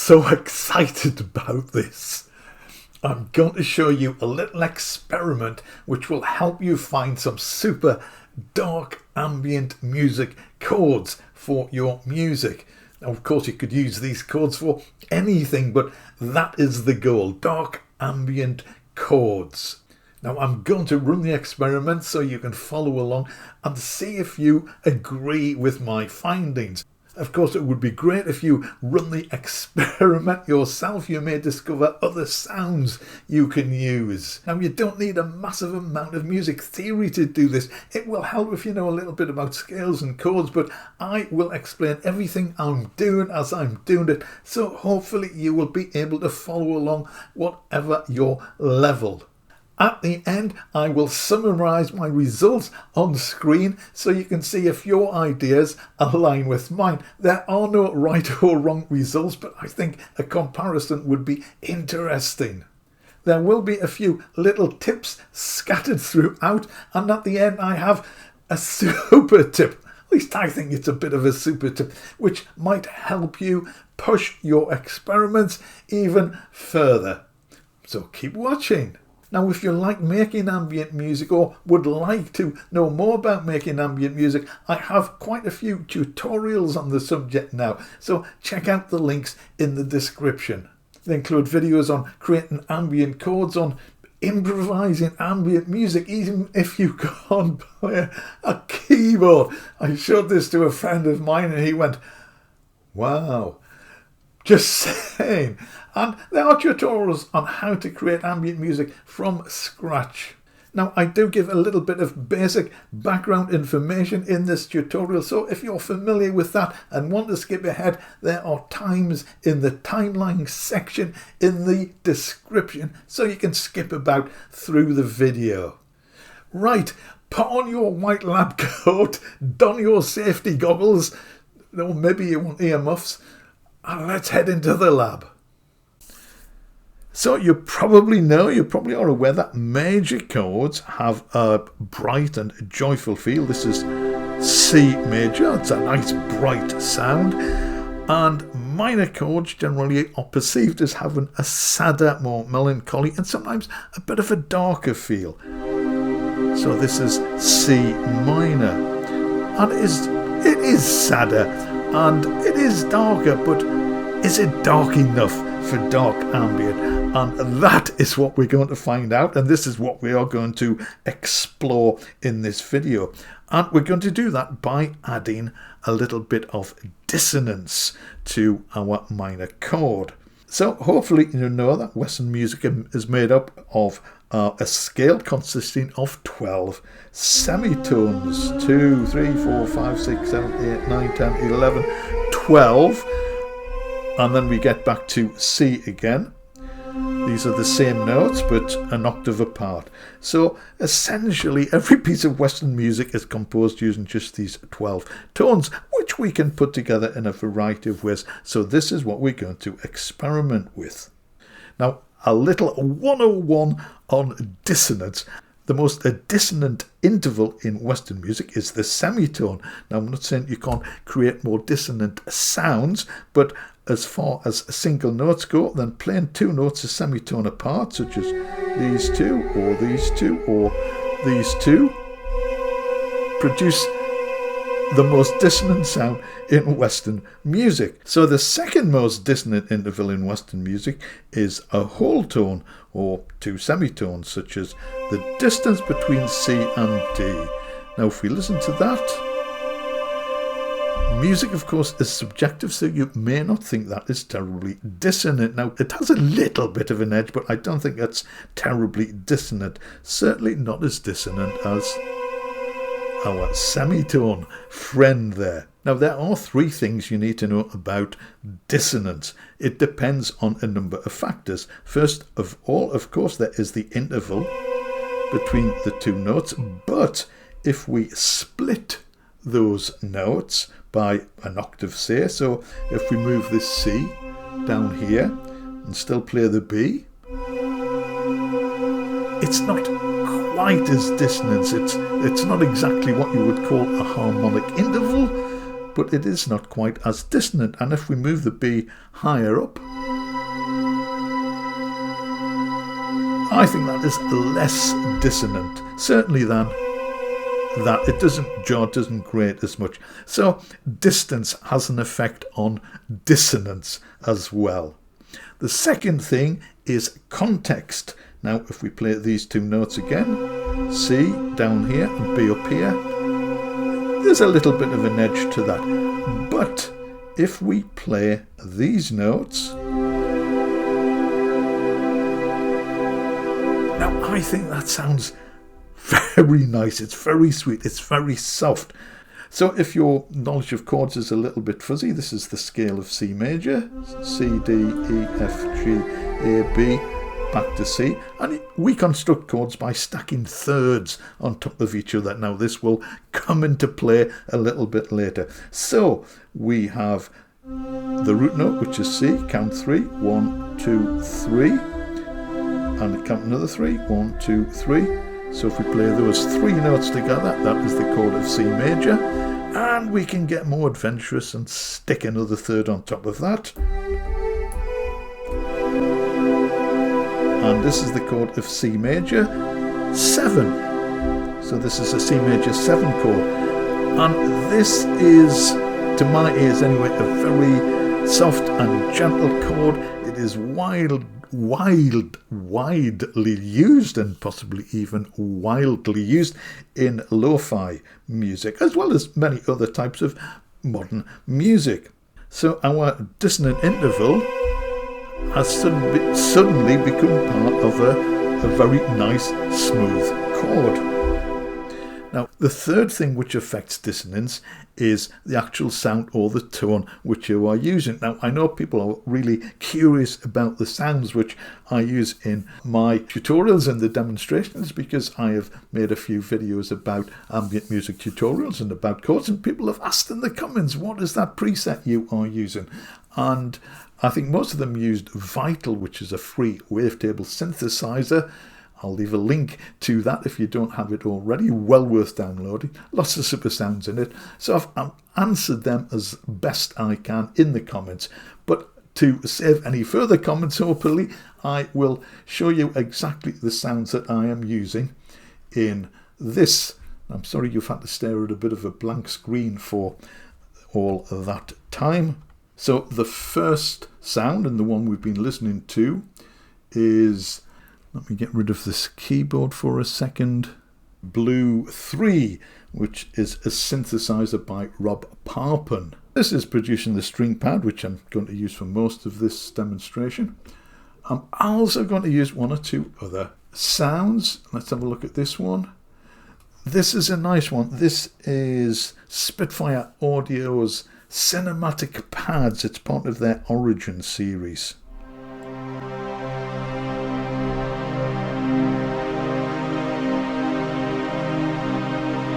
so excited about this. I'm going to show you a little experiment which will help you find some super dark ambient music chords for your music. Now, of course, you could use these chords for anything, but that is the goal, dark ambient chords. Now, I'm going to run the experiment so you can follow along and see if you agree with my findings. Of course, it would be great if you run the experiment yourself. You may discover other sounds you can use. Now, you don't need a massive amount of music theory to do this. It will help if you know a little bit about scales and chords, but I will explain everything I'm doing as I'm doing it, so hopefully you will be able to follow along whatever your level. At the end, I will summarise my results on screen so you can see if your ideas align with mine. There are no right or wrong results, but I think a comparison would be interesting. There will be a few little tips scattered throughout, and at the end I have a super tip. At least I think it's a bit of a super tip, which might help you push your experiments even further. So keep watching. Now, if you like making ambient music or would like to know more about making ambient music, I have quite a few tutorials on the subject now, so check out the links in the description. They include videos on creating ambient chords, on improvising ambient music, even if you can't play a keyboard. I showed this to a friend of mine and he went, "Wow." Just saying. And there are tutorials on how to create ambient music from scratch. Now, I do give a little bit of basic background information in this tutorial, so if you're familiar with that and want to skip ahead, there are times in the timeline section in the description so you can skip about through the video. Right, put on your white lab coat, don your safety goggles, or maybe you want earmuffs, and let's head into the lab. So you probably are aware that major chords have a bright and joyful feel. This is C major, it's a nice bright sound. And minor chords generally are perceived as having a sadder, more melancholy and sometimes a bit of a darker feel. So this is C minor. And it is sadder and it is darker, but is it dark enough for dark ambient? And that is what we're going to find out, and this is what we are going to explore in this video. And we're going to do that by adding a little bit of dissonance to our minor chord. So hopefully you know that Western music is made up of a scale consisting of 12 semitones. 2, 3, 4, 5, 6, 7, 8, 9, 10, 11, 12. And then we get back to C again. These are the same notes but an octave apart. So essentially every piece of Western music is composed using just these 12 tones, which we can put together in a variety of ways. So this is what we're going to experiment with. Now, a little 101 on dissonance. The most dissonant interval in Western music is the semitone. Now, I'm not saying you can't create more dissonant sounds, but as far as single notes go, then playing two notes a semitone apart, such as these two, or these two, or these two, produce the most dissonant sound in Western music. So the second most dissonant interval in Western music is a whole tone, or two semitones, such as the distance between C and D. Now, if we listen to that, music, of course, is subjective, so you may not think that is terribly dissonant. Now, it has a little bit of an edge, but I don't think that's terribly dissonant. Certainly not as dissonant as our semitone friend there. Now, there are three things you need to know about dissonance. It depends on a number of factors. First of all, of course, there is the interval between the two notes, but if we split those notes by an octave, say, so if we move this C down here and still play the B, it's not quite as dissonant. It's not exactly what you would call a harmonic interval, but it is not quite as dissonant. And if we move the B higher up, I think that is less dissonant, certainly than that. It doesn't grate as much. So distance has an effect on dissonance as well. The second thing is context. Now if we play these two notes again, C down here and B up here, there's a little bit of an edge to that. But if we play these notes, now I think that sounds very nice. It's very sweet. It's very soft. So if your knowledge of chords is a little bit fuzzy, this is the scale of C major, C, D, E, F, G, A, B, back to C. And we construct chords by stacking thirds on top of each other. Now this will come into play a little bit later. So we have the root note, which is C, count 3, 1, 2, 3, and count another 3, 1, 2, 3. So if we play those three notes together, that is the chord of C major, and we can get more adventurous and stick another third on top of that. And this is the chord of C major 7. So this is a C major 7 chord. And this is, to my ears anyway, a very soft and gentle chord. It is widely used, and possibly even wildly used in lo-fi music, as well as many other types of modern music. So our dissonant interval has suddenly become part of a very nice, smooth chord. Now, the third thing which affects dissonance is the actual sound or the tone which you are using. Now, I know people are really curious about the sounds which I use in my tutorials and the demonstrations, because I have made a few videos about ambient music tutorials and about chords, and people have asked in the comments, what is that preset you are using? And I think most of them used Vital, which is a free wavetable synthesizer. I'll leave a link to that if you don't have it already. Well worth downloading. Lots of super sounds in it. So I've answered them as best I can in the comments. But to save any further comments, hopefully, I will show you exactly the sounds that I am using in this. I'm sorry you've had to stare at a bit of a blank screen for all that time. So the first sound, and the one we've been listening to, is... let me get rid of this keyboard for a second. Blue 3, which is a synthesizer by Rob Parpin. This is producing the string pad, which I'm going to use for most of this demonstration. I'm also going to use one or two other sounds. Let's have a look at this one. This is a nice one. This is Spitfire Audio's Cinematic Pads. It's part of their Origin series.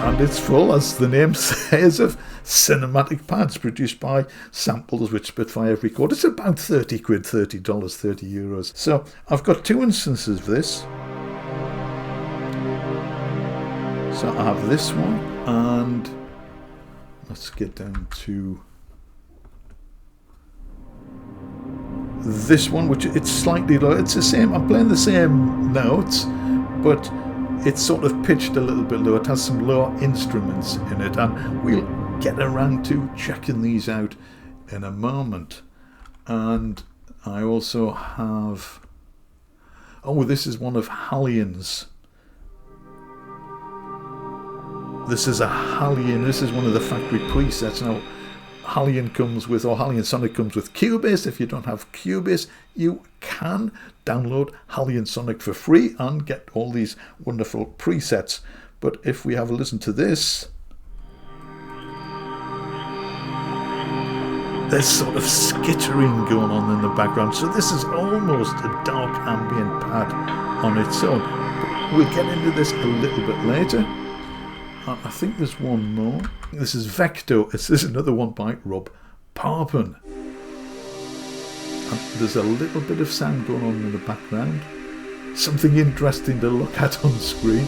And it's full, as the name says, of cinematic pads produced by samples which Spitfire have recorded. It's about 30 quid, $30, €30. So I've got two instances of this. So I have this one, and let's get down to this one, which it's slightly low. It's the same, I'm playing the same notes, but it's sort of pitched a little bit low. It has some lower instruments in it, and we'll get around to checking these out in a moment. And I also have, oh, this is one of Hallion's. This is a Hallion, this is one of the factory presets. Now, Hallion comes with, or Hallion Sonic comes with Cubase. If you don't have Cubase, you can download Hallion Sonic for free and get all these wonderful presets. But if we have a listen to this, there's sort of skittering going on in the background. So this is almost a dark ambient pad on its own. But we'll get into this a little bit later. I think there's one more. This is Vecto. This is another one by Rob Parpin. And there's a little bit of sound going on in the background. Something interesting to look at on screen.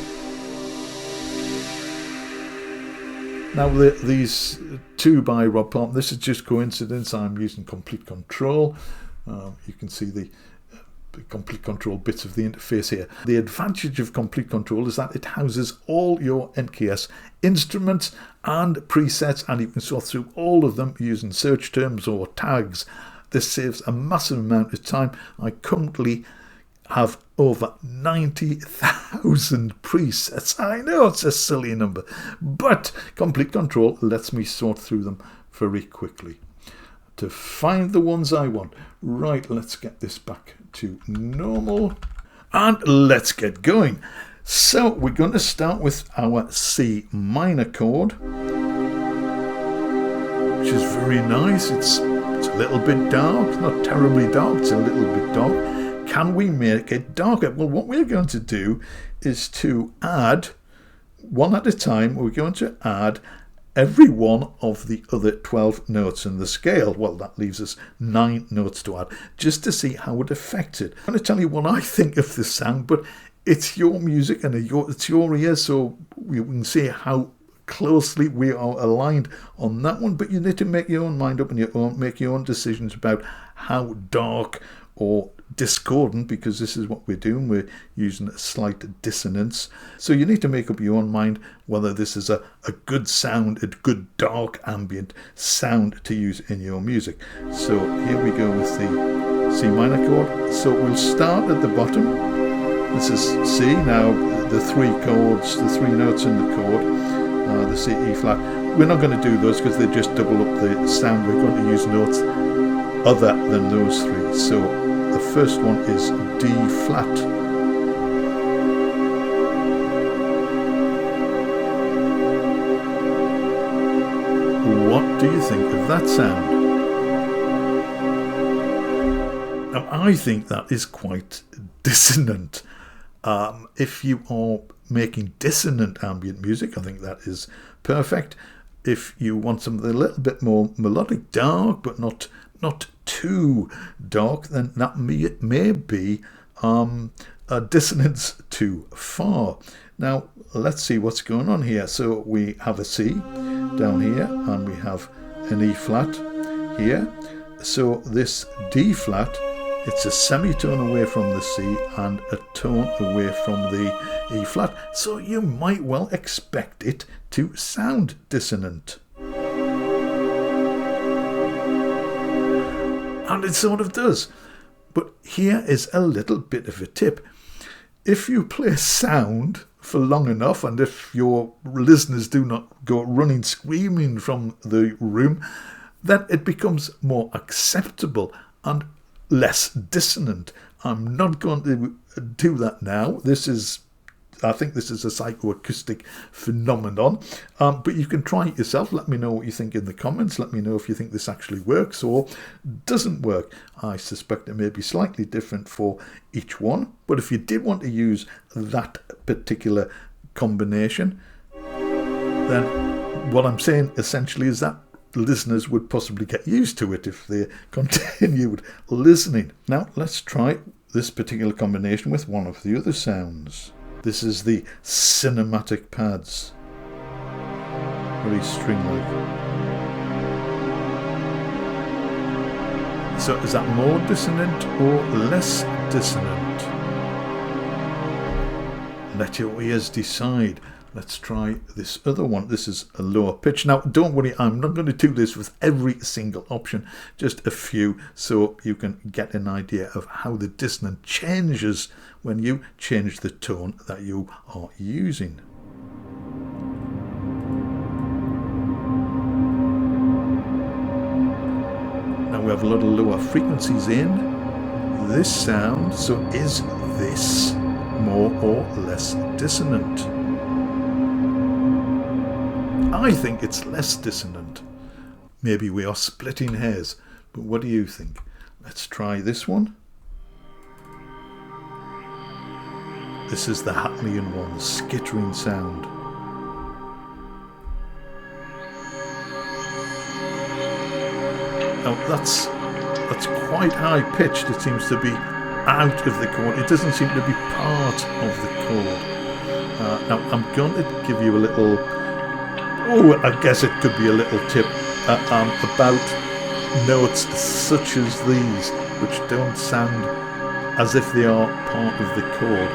Now these two by Rob Palm, this is just coincidence. I'm using Komplete Kontrol. You can see the Komplete Kontrol bits of the interface here. The advantage of Komplete Kontrol is that it houses all your NKS instruments and presets, and you can sort through all of them using search terms or tags. This saves a massive amount of time. I currently have over 90,000 presets. I know it's a silly number, but Komplete Kontrol lets me sort through them very quickly to find the ones I want. Right, let's get this back to normal and let's get going. So we're going to start with our C minor chord, which is very nice. It's a little bit dark, not terribly dark, it's a little bit dark. Can we make it darker? Well, what we're going to do is to add, one at a time, we're going to add every one of the other 12 notes in the scale. Well, that leaves us 9 notes to add, just to see how it affects it. I'm going to tell you what I think of this sound, but it's your music and it's your ear, so we can see how closely we are aligned on that one, but you need to make your own mind up and make your own decisions about how dark or discordant, because this is what we're doing, we're using a slight dissonance, so you need to make up your own mind whether this is a good sound, a good dark ambient sound to use in your music. So here we go with the C minor chord. So we'll start at the bottom. This is C. Now the 3 chords, the 3 notes in the chord, the C, E flat, we're not going to do those because they just double up the sound. We're going to use notes other than those 3. So the first one is D flat. What do you think of that sound? Now, I think that is quite dissonant. If you are making dissonant ambient music, I think that is perfect. If you want something a little bit more melodic, dark, but not too dark, then that may be a dissonance too far. Now let's see what's going on here. So we have a C down here and we have an E flat here. So this D flat, it's a semitone away from the C and a tone away from the E flat. So you might well expect it to sound dissonant. And it sort of does. But here is a little bit of a tip. If you play sound for long enough, and if your listeners do not go running screaming from the room, then it becomes more acceptable and less dissonant. I'm not going to do that now. I think this is a psychoacoustic phenomenon, but you can try it yourself. Let me know what you think in the comments. Let me know if you think this actually works or doesn't work. I suspect it may be slightly different for each one, but if you did want to use that particular combination, then what I'm saying essentially is that listeners would possibly get used to it if they continued listening. Now let's try this particular combination with one of the other sounds. This is the cinematic pads. Very string-like. So is that more dissonant or less dissonant? Let your ears decide. Let's try this other one. This is a lower pitch. Now, don't worry, I'm not going to do this with every single option, just a few, so you can get an idea of how the dissonant changes when you change the tone that you are using. Now we have a lot of lower frequencies in this sound, so is this more or less dissonant? I think it's less dissonant. Maybe we are splitting hairs, but what do you think? Let's try this one. This is the Hackleyan one, skittering sound. Now that's quite high pitched. It seems to be out of the chord. It doesn't seem to be part of the chord. Now I'm going to give you a little Oh, I guess it could be a little tip about notes such as these, which don't sound as if they are part of the chord.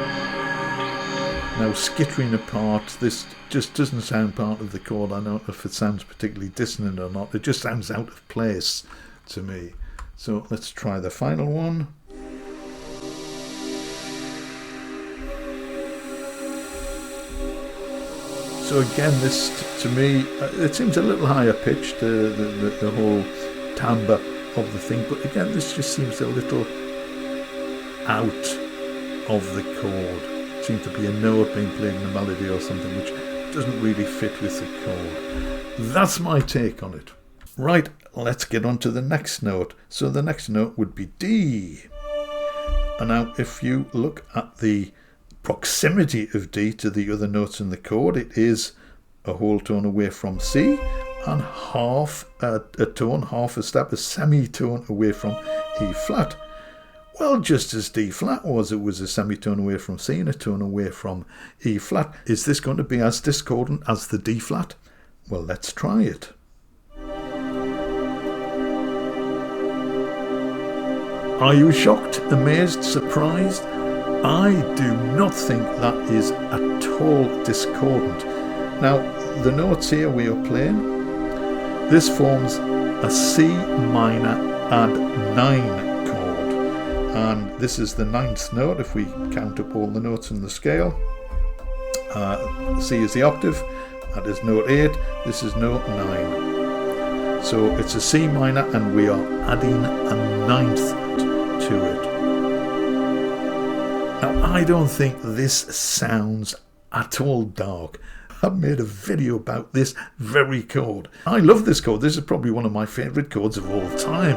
Now, skittering apart, this just doesn't sound part of the chord. I don't know if it sounds particularly dissonant or not. It just sounds out of place to me. So let's try the final one. So again, this to me, it seems a little higher pitched, the whole timbre of the thing, but again, this just seems a little out of the chord. It seems to be a note being played in a melody or something which doesn't really fit with the chord. That's my take on it. Right, let's get on to the next note. So the next note would be D. And now if you look at the proximity of D to the other notes in the chord, it is a whole tone away from C and half a tone, half a step, a semitone away from E flat. Well, just as D flat was, it was a semitone away from C and a tone away from E flat. Is this going to be as discordant as the D flat? Well, let's try it. Are you shocked, amazed, surprised? I do not think that is at all discordant. Now, the notes here we are playing, this forms a C minor add 9 chord. And this is the 9th note if we count up all the notes in the scale. C is the octave, that is note 8, this is note 9. So it's a C minor and we are adding a 9th to it. Now, I don't think this sounds at all dark. I've made a video about this very chord. I love this chord. This is probably one of my favourite chords of all time.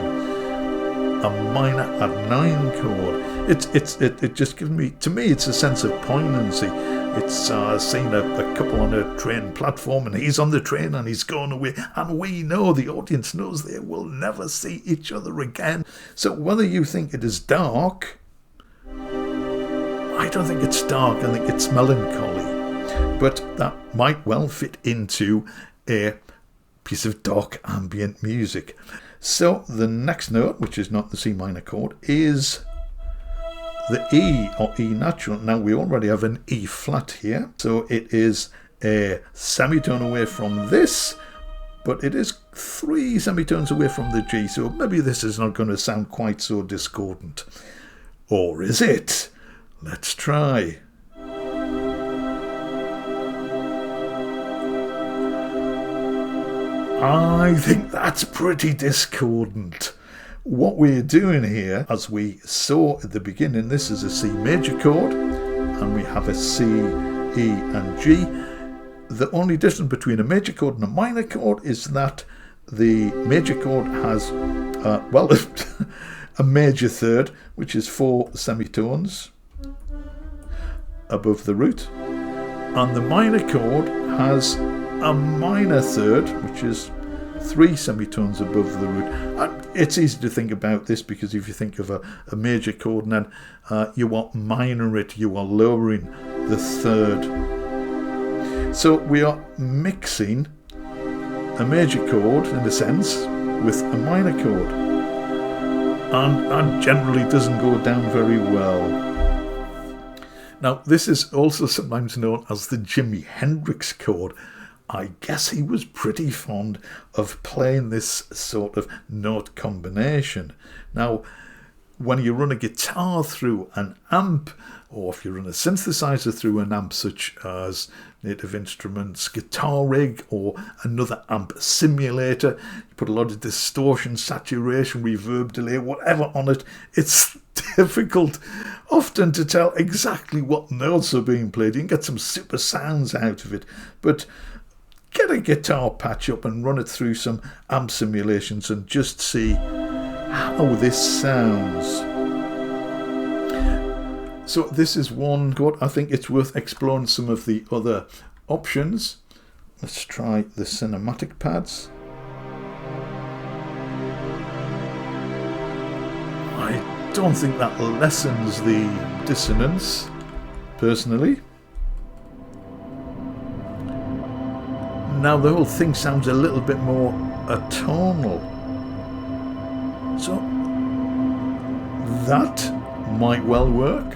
A minor add 9 chord. It just gives me, to me, it's a sense of poignancy. It's seeing a couple on a train platform and he's on the train and he's going away. And we know, the audience knows they will never see each other again. So whether you think it is dark, I don't think it's dark, I think it's melancholy. But that might well fit into a piece of dark ambient music. So the next note, which is not the C minor chord, is the E or E natural. Now we already have an E flat here, so it is a semitone away from this, but it is 3 semitones away from the G, so maybe this is not going to sound quite so discordant. Or is it? Let's try. I think that's pretty discordant. What we're doing here, as we saw at the beginning, this is a C major chord, and we have a C, E and G. The only difference between a major chord and a minor chord is that the major chord has, a major third, which is 4 semitones above the root, and the minor chord has a minor third, which is 3 semitones above the root. And it's easy to think about this because if you think of a major chord and then you are minor it, you are lowering the third. So we are mixing a major chord in a sense with a minor chord, and generally doesn't go down very well. Now this is also sometimes known as the Jimi Hendrix chord. I guess he was pretty fond of playing this sort of note combination. Now, when you run a guitar through an amp, or if you run a synthesizer through an amp such as Native Instruments Guitar Rig or another amp simulator, you put a lot of distortion, saturation, reverb, delay, whatever on it, it's difficult often to tell exactly what notes are being played. You can get some super sounds out of it, but get a guitar patch up and run it through some amp simulations and just see how this sounds. So this is one chord. I think it's worth exploring some of the other options. Let's try the cinematic pads. I don't think that lessens the dissonance, personally. Now the whole thing sounds a little bit more atonal. So that might well work.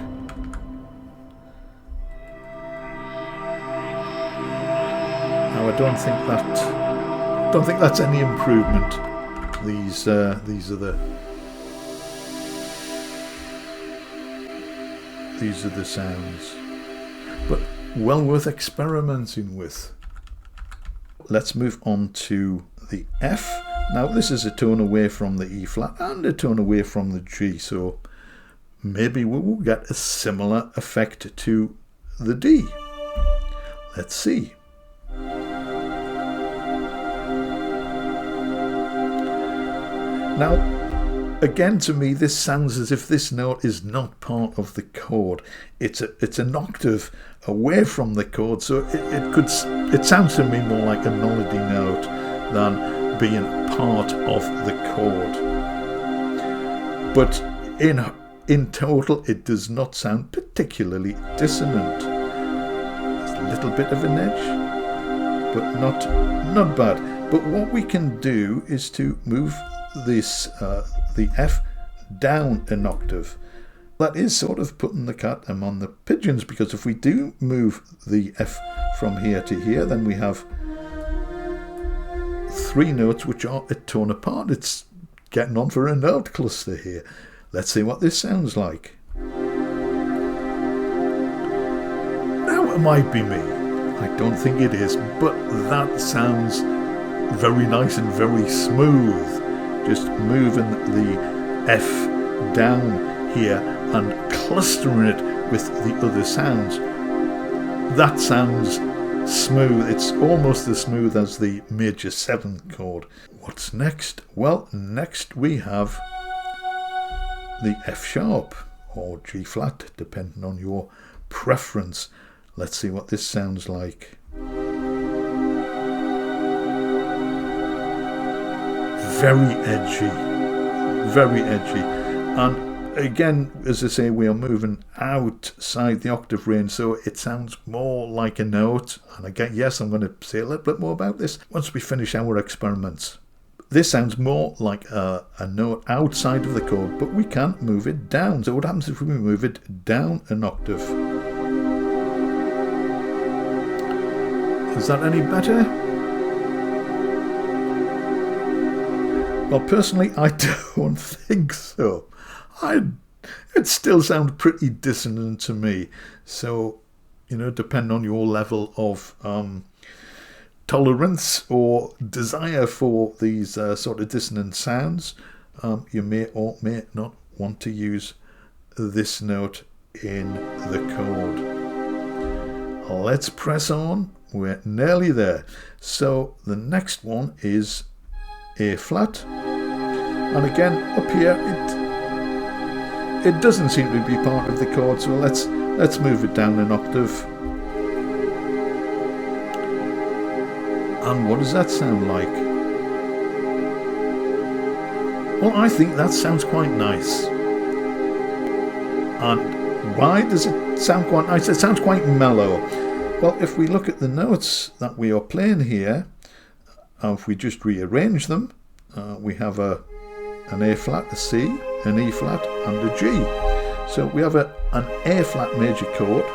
Now I don't think that's any improvement. These are the sounds, but well worth experimenting with. Let's move on to the F. Now this is a tone away from the E flat and a tone away from the G, so maybe we will get a similar effect to the D. Let's see. Now, again, to me, this sounds as if this note is not part of the chord. It's an octave away from the chord, so it sounds to me more like a melody note than being part of the chord. But in total, it does not sound particularly dissonant. It's a little bit of an edge, but not bad. But what we can do is to move this the F down an octave. That is sort of putting the cat among the pigeons, because if we do move the F from here to here, then we have three notes which are a tone apart. It's getting on for a note cluster here. Let's see what this sounds like. Now it might be me. I don't think it is, but that sounds very nice and very smooth. Just moving the F down here and clustering it with the other sounds. That sounds smooth. It's almost as smooth as the major 7 chord. What's next? Well, next we have the F sharp or G flat, depending on your preference. Let's see what this sounds like. Very edgy, and again, as I say, we are moving outside the octave range, so it sounds more like a note. And again, yes, I'm going to say a little bit more about this once we finish our experiments. This sounds more like a note outside of the chord, but we can't move it down. So what happens if we move it down an octave? Is that any better? Well, personally, I don't think so. It still sounds pretty dissonant to me. So, you know, depending on your level of tolerance or desire for these sort of dissonant sounds, you may or may not want to use this note in the chord. Let's press on. We're nearly there. So the next one is A flat, and again up here it doesn't seem to be part of the chord, so let's move it down an octave. And what does that sound like? Well, I think that sounds quite nice. And why does it sound quite nice? It sounds quite mellow. Well, if we look at the notes that we are playing here, if we just rearrange them, we have an A flat, a C, an E flat and a G. So we have an A flat major chord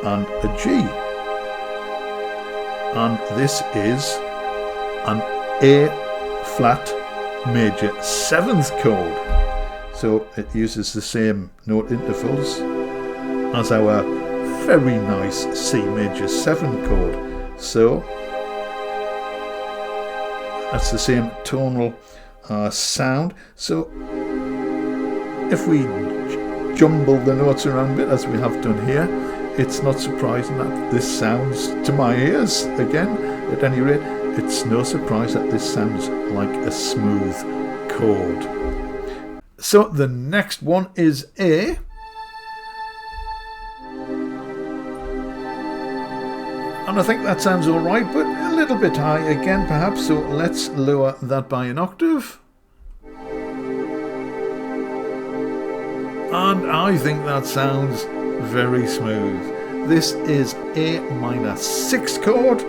and a G. And this is an A flat major 7th chord. So it uses the same note intervals as our very nice C major 7 chord. So that's the same tonal sound. So if we jumble the notes around a bit, as we have done here, it's not surprising that this sounds, to my ears, again, at any rate, it's no surprise that this sounds like a smooth chord. So the next one is A. And I think that sounds alright, but a little bit high again perhaps, so let's lower that by an octave. And I think that sounds very smooth. This is A minor 6 chord.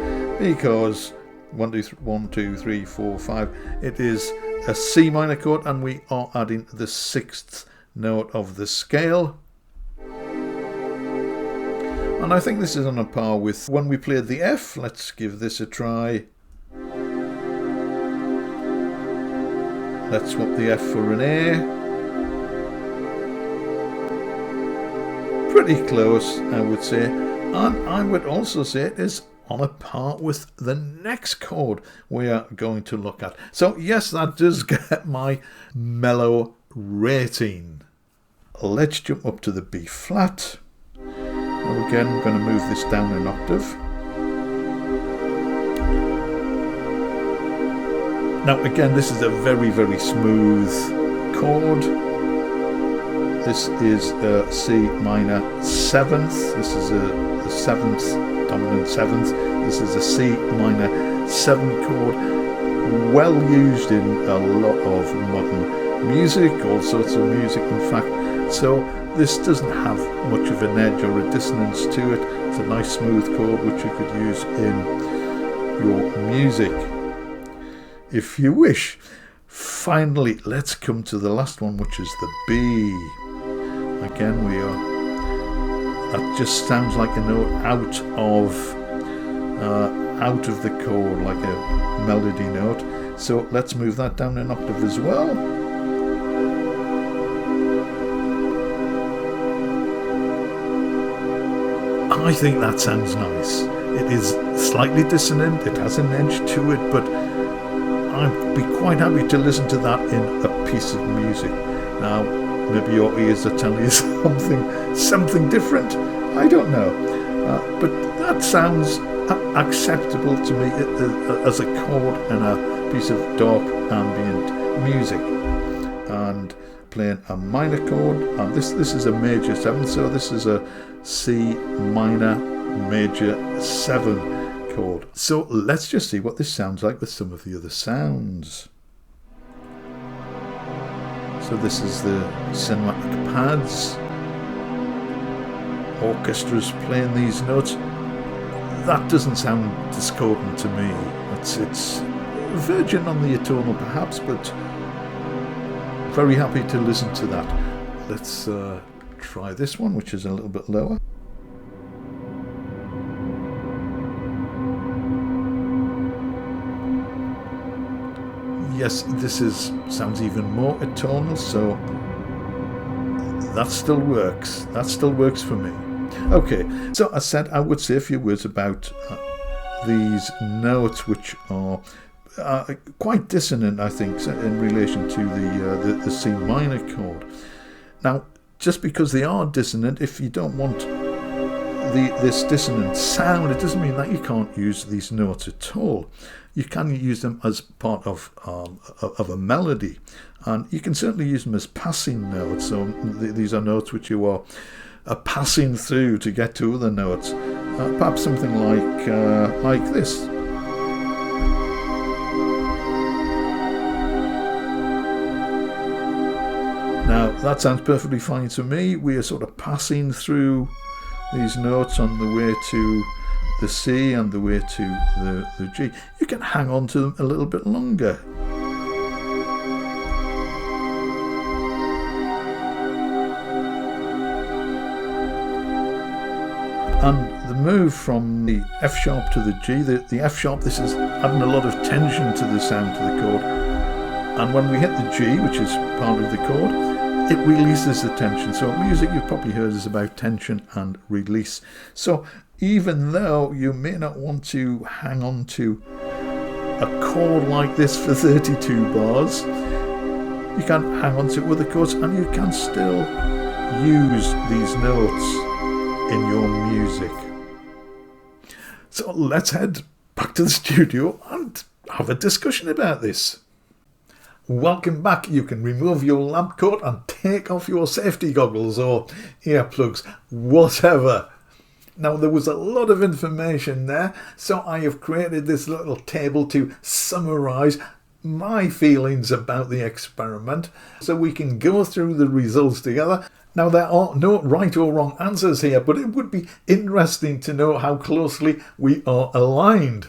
because 1, 2, 3, 4, 5, it is a C minor chord, and we are adding the 6th note of the scale. And I think this is on a par with when we played the F. Let's give this a try. Let's swap the F for an A. Pretty close, I would say. And I would also say it is on a par with the next chord we are going to look at. So yes, that does get my mellow rating. Let's jump up to the B flat. Now again, I'm going to move this down an octave. Now again, this is a very, very smooth chord. This is a C minor 7th. This is a 7th, dominant 7th. This is a C minor 7 chord. Well used in a lot of modern music, all sorts of music in fact. So this doesn't have much of an edge or a dissonance to it. It's a nice smooth chord which you could use in your music if you wish. Finally, let's come to the last one, which is the B. Again, that just sounds like a note out of the chord, like a melody note. So let's move that down an octave as well. I think that sounds nice. It is slightly dissonant, it has an edge to it, but I'd be quite happy to listen to that in a piece of music. Now, maybe your ears are telling you something different. I don't know. But that sounds acceptable to me as a chord and a piece of dark ambient music. And playing a minor chord, and this is a major 7, so this is a C minor major 7 chord. So let's just see what this sounds like with some of the other sounds. So this is the cinematic pads. Orchestra's playing these notes. That doesn't sound discordant to me. It's virgin on the atonal perhaps, but very happy to listen to that. Let's try this one, which is a little bit lower. Yes, this sounds even more atonal, so that still works. That still works for me. Okay, so I said I would say a few words about these notes, which are quite dissonant, I think, in relation to the C minor chord. Now, just because they are dissonant, if you don't want this dissonant sound, it doesn't mean that you can't use these notes at all. You can use them as part of a melody, and you can certainly use them as passing notes. So these are notes which you are passing through to get to other notes. Perhaps something like this. Now that sounds perfectly fine to me. We are sort of passing through these notes on the way to the C and the way to the G. You can hang on to them a little bit longer. And the move from the F sharp to the G, the F sharp, this is adding a lot of tension to the sound, to the chord. And when we hit the G, which is part of the chord, it releases the tension. So music you've probably heard is about tension and release. So even though you may not want to hang on to a chord like this for 32 bars, you can hang on to other chords and you can still use these notes in your music. So let's head back to the studio and have a discussion about this. Welcome back. You can remove your lamp coat and take off your safety goggles or earplugs, whatever. Now, there was a lot of information there, so I have created this little table to summarise my feelings about the experiment so we can go through the results together. Now, there are no right or wrong answers here, but it would be interesting to know how closely we are aligned.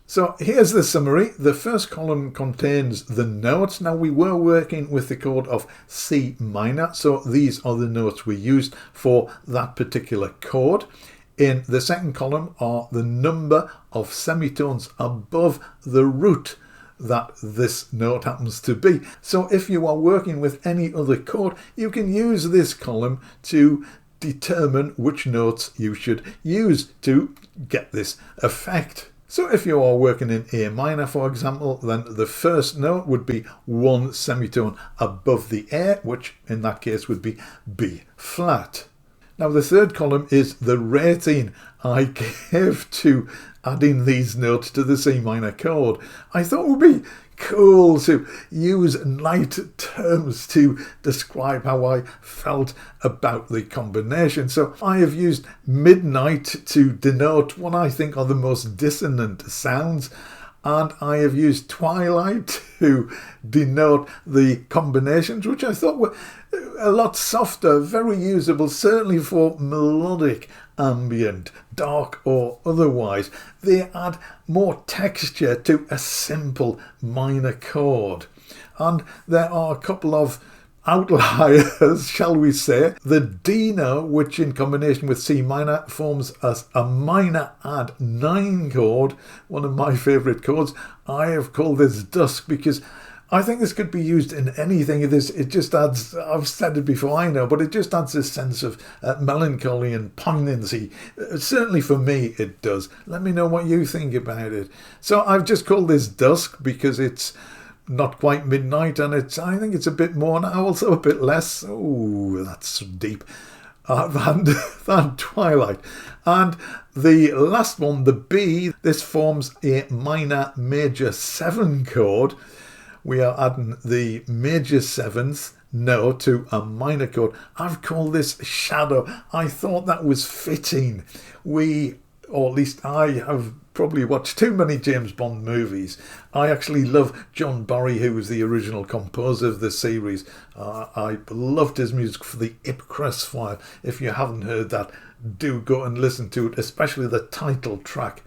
So here's the summary. The first column contains the notes. Now we were working with the chord of C minor, so these are the notes we used for that particular chord. In the second column are the number of semitones above the root that this note happens to be. So if you are working with any other chord, you can use this column to determine which notes you should use to get this effect. So if you are working in A minor, for example, then the first note would be one semitone above the A, which in that case would be B flat. Now the third column is the rating I gave to adding these notes to the C minor chord. I thought it would be cool to use light terms to describe how I felt about the combination. So I have used midnight to denote what I think are the most dissonant sounds, and I have used twilight to denote the combinations, which I thought were a lot softer, very usable, certainly for melodic ambient, dark or otherwise. They add more texture to a simple minor chord. And there are a couple of outliers, shall we say. The D note, which in combination with C minor forms as a minor add 9 chord, one of my favourite chords. I have called this dusk because I think this could be used in anything. It just adds, I've said it before, I know, but it just adds this sense of melancholy and poignancy. Certainly for me it does. Let me know what you think about it. So I've just called this dusk because it's not quite midnight, and I think it's a bit more now, also a bit less. Oh, that's deep. Than twilight. And the last one, the B, this forms a minor major 7 chord. We are adding the major 7th note to a minor chord. I've called this shadow. I thought that was fitting. Or at least I have probably watched too many James Bond movies. I actually love John Barry, who was the original composer of the series. I loved his music for the Ipcress file. If you haven't heard that, do go and listen to it, especially the title track.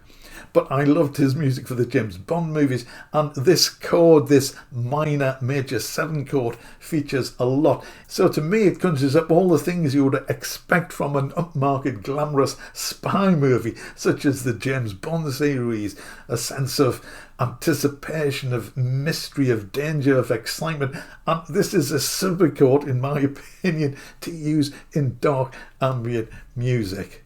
But I loved his music for the James Bond movies, and this chord, this minor major 7 chord, features a lot. So to me it conjures up all the things you would expect from an upmarket glamorous spy movie, such as the James Bond series, a sense of anticipation, of mystery, of danger, of excitement. And this is a super chord, in my opinion, to use in dark ambient music.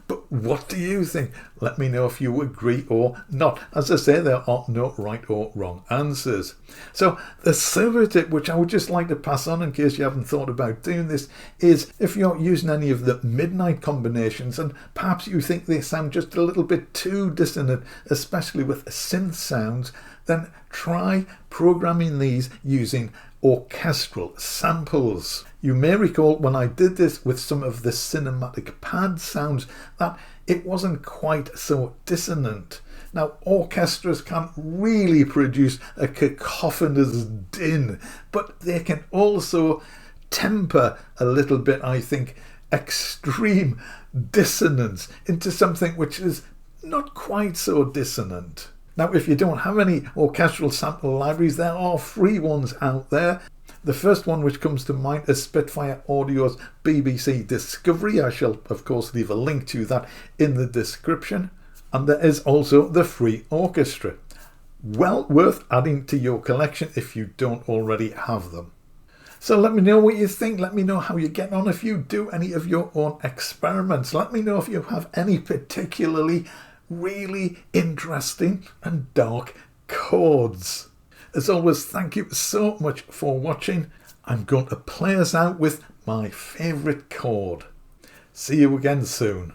But what do you think? Let me know if you agree or not. As I say, there are no right or wrong answers. So the silver tip, which I would just like to pass on in case you haven't thought about doing this, is if you're using any of the midnight combinations and perhaps you think they sound just a little bit too dissonant, especially with synth sounds, then try programming these using orchestral samples. You may recall when I did this with some of the cinematic pad sounds that it wasn't quite so dissonant. Now, orchestras can really produce a cacophonous din, but they can also temper a little bit, I think, extreme dissonance into something which is not quite so dissonant. Now, if you don't have any orchestral sample libraries, there are free ones out there. The first one which comes to mind is Spitfire Audio's BBC Discovery. I shall, of course, leave a link to that in the description. And there is also the free orchestra. Well worth adding to your collection if you don't already have them. So let me know what you think. Let me know how you get on if you do any of your own experiments. Let me know if you have any particularly really interesting and dark chords. As always, thank you so much for watching. I'm going to play us out with my favourite chord. See you again soon.